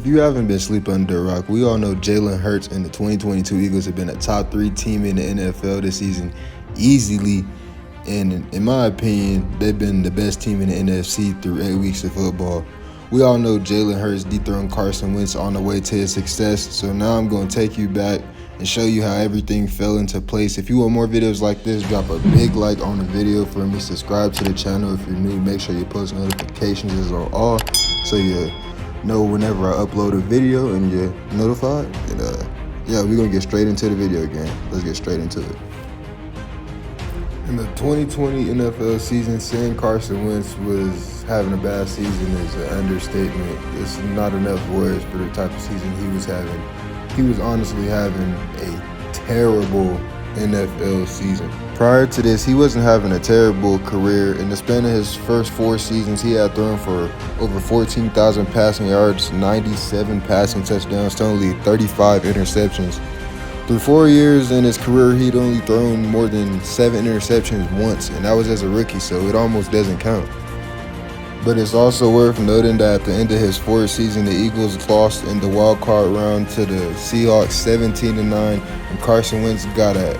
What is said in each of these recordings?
If you haven't been sleeping under a rock, we all know Jalen Hurts and the 2022 Eagles have been a top 3 team in the NFL this season easily. And in my opinion, they've been the best team in the NFC through 8 weeks of football. We all know Jalen Hurts dethroned Carson Wentz on the way to his success. So now I'm going to take you back and show you how everything fell into place. If you want more videos like this, drop a big like on the video for me. Subscribe to the channel if you're new. Make sure your post notifications is on all so you know whenever I upload a video and you're notified. And yeah, we're gonna get straight into the video again. Let's get straight into it. In the 2020 NFL season, saying Carson Wentz was having a bad season is an understatement. It's not enough words for the type of season he was having. He was honestly having a terrible NFL season. Prior to this, he wasn't having a terrible career. In the span of his first 4 seasons, he had thrown for over 14,000 passing yards, 97 passing touchdowns to only 35 interceptions. Through 4 years in his career, he'd only thrown more than 7 interceptions once, and that was as a rookie, so it almost doesn't count. But it's also worth noting that at the end of his 4th season, the Eagles lost in the wild card round to the Seahawks 17-9, and Carson Wentz got an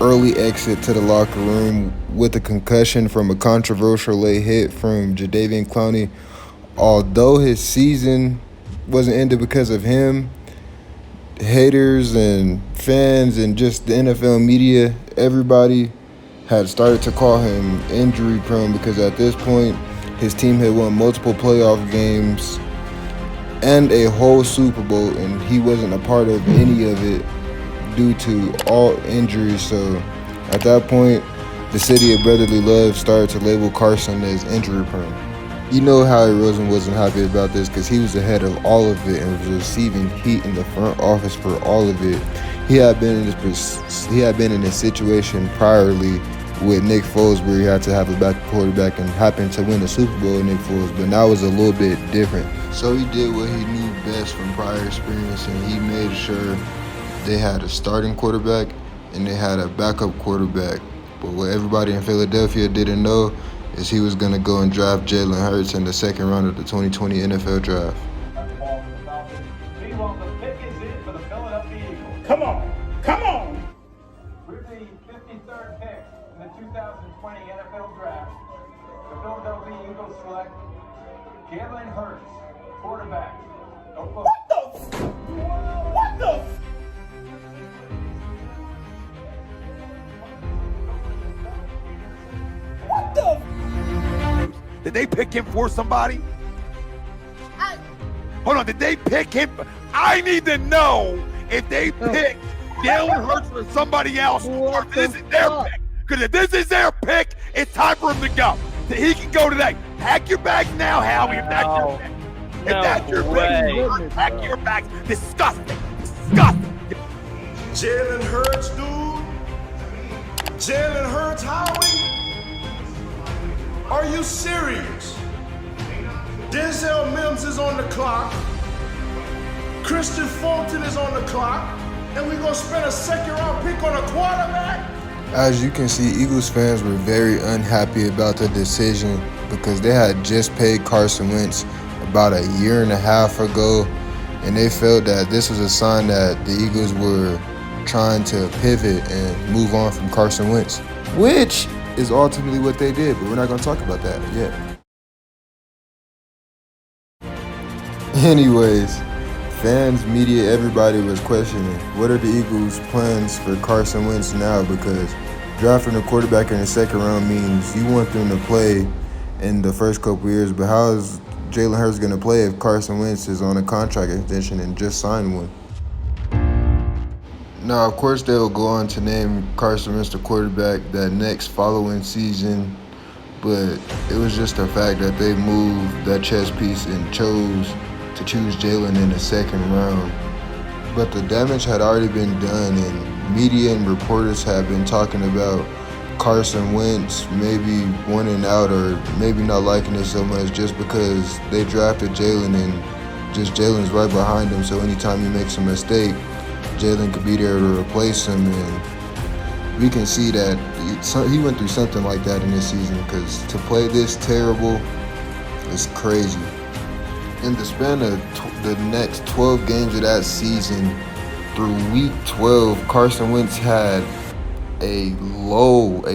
early exit to the locker room with a concussion from a controversial late hit from Jadeveon Clowney. Although his season wasn't ended because of him, haters and fans and just the NFL media, everybody had started to call him injury prone because at this point, his team had won multiple playoff games and a whole Super Bowl, and he wasn't a part of any of it due to all injuries. So at that point, the city of brotherly love started to label Carson as injury prone. You know Howie Roseman wasn't happy about this because he was ahead of all of it and was receiving heat in the front office for all of it. He had been in this situation priorly with Nick Foles where he had to have a backup quarterback and happened to win the Super Bowl with Nick Foles, but now was a little bit different. So he did what he knew best from prior experience, and he made sure they had a starting quarterback and they had a backup quarterback. But what everybody in Philadelphia didn't know is he was going to go and draft Jalen Hurts in the 2nd round of the 2020 NFL draft. Meanwhile, the pick is in for the Philadelphia Eagles. Come on, come on! With the 53rd pick in the 2020 NFL Draft, the Philadelphia Eagles select Jalen Hurts, quarterback. What the Did they pick him for somebody? Hold on, did they pick him? I need to know if they picked Jalen Hurts for somebody else or if this is their pick. Because if this is their pick, it's time for him to go. He can go today. Pack your bags now, Howie, if that's your pick. If that's your pick, pack your bags. Disgusting. Disgusting. Jalen Hurts, dude. Jalen Hurts, Howie. Are you serious? Denzel Mims is on the clock. Christian Fulton is on the clock. And we're going to spend a 2nd round pick on a quarterback? As you can see, Eagles fans were very unhappy about the decision because they had just paid Carson Wentz about a year and a half ago, and they felt that this was a sign that the Eagles were trying to pivot and move on from Carson Wentz, which is ultimately what they did, but we're not going to talk about that yet. Anyways, fans, media, everybody was questioning what are the Eagles' plans for Carson Wentz now, because drafting a quarterback in the 2nd round means you want them to play in the first couple years, but how is Jalen Hurts going to play if Carson Wentz is on a contract extension and just signed one? Now, of course, they will go on to name Carson Wentz the quarterback that next following season, but it was just the fact that they moved that chess piece and chose to choose Jalen in the 2nd round. But the damage had already been done, and media and reporters have been talking about Carson Wentz maybe wanting out or maybe not liking it so much just because they drafted Jalen and just Jalen's right behind him, so anytime he makes a mistake, Jalen could be there to replace him. And we can see that he went through something like that in this season, because to play this terrible is crazy. In the span of the next 12 games of that season, through week 12, Carson Wentz had a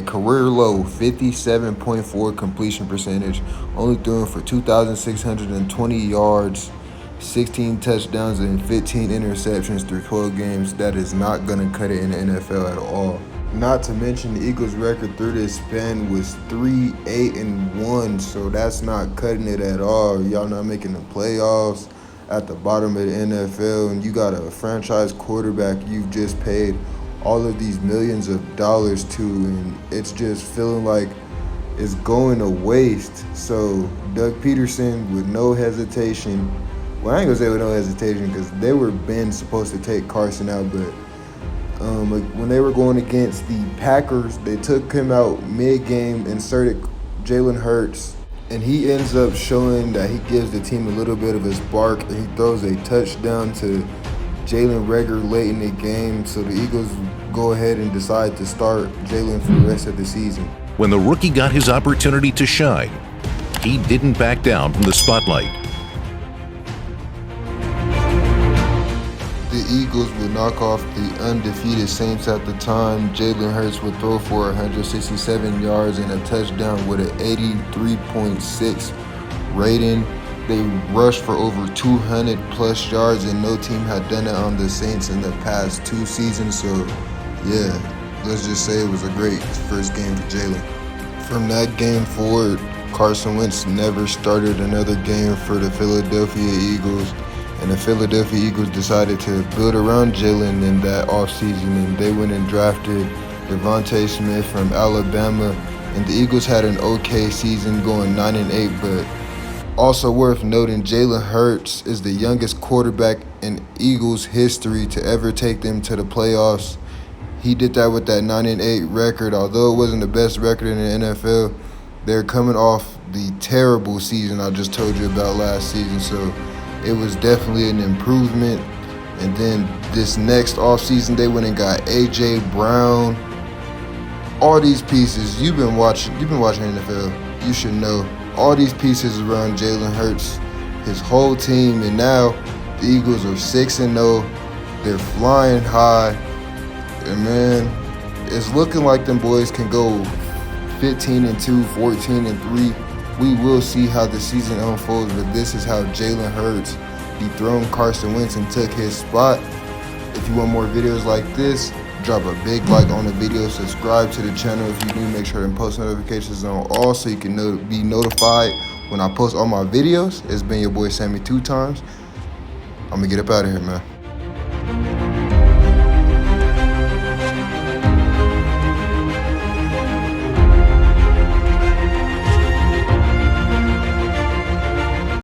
career low 57.4 completion percentage, only throwing for 2,620 yards, 16 touchdowns, and 15 interceptions through 12 games. That is not going to cut it in the NFL at all. Not to mention the Eagles' record through this span was 3-8-1, so that's not cutting it at all. Y'all not making the playoffs, at the bottom of the NFL, and you got a franchise quarterback you've just paid all of these millions of dollars to, and it's just feeling like it's going to waste. So Doug Peterson, with no hesitation, well, I ain't gonna say with no hesitation because they were been supposed to take Carson out, but when they were going against the Packers, they took him out mid-game, inserted Jalen Hurts, and he ends up showing that he gives the team a little bit of a spark, and he throws a touchdown to Jalen Reagor late in the game, so the Eagles go ahead and decide to start Jalen for the rest of the season. When the rookie got his opportunity to shine, he didn't back down from the spotlight. The Eagles would knock off the undefeated Saints at the time. Jalen Hurts would throw for 167 yards and a touchdown with an 83.6 rating. They rushed for over 200 plus yards, and no team had done it on the Saints in the past 2 seasons. So, yeah, let's just say it was a great first game for Jalen. From that game forward, Carson Wentz never started another game for the Philadelphia Eagles. And the Philadelphia Eagles decided to build around Jalen in that offseason, and they went and drafted Devontae Smith from Alabama. And the Eagles had an okay season, going 9-8, but also worth noting, Jalen Hurts is the youngest quarterback in Eagles history to ever take them to the playoffs. He did that with that 9-8 record. Although it wasn't the best record in the NFL, they're coming off the terrible season I just told you about last season, so it was definitely an improvement. And then this next offseason, they went and got A.J. Brown. All these pieces, you've been watching NFL, you should know. All these pieces around Jalen Hurts, his whole team, and now the Eagles are 6-0. They're flying high. And man, it's looking like them boys can go 15-2, 14-3. We will see how the season unfolds, but this is how Jalen Hurts dethroned Carson Wentz and took his spot. If you want more videos like this, drop a big like on the video, subscribe to the channel if you do, make sure to post notifications on all so you can be notified when I post all my videos. It's been your boy Sammy 2 times. I'm gonna get up out of here, man.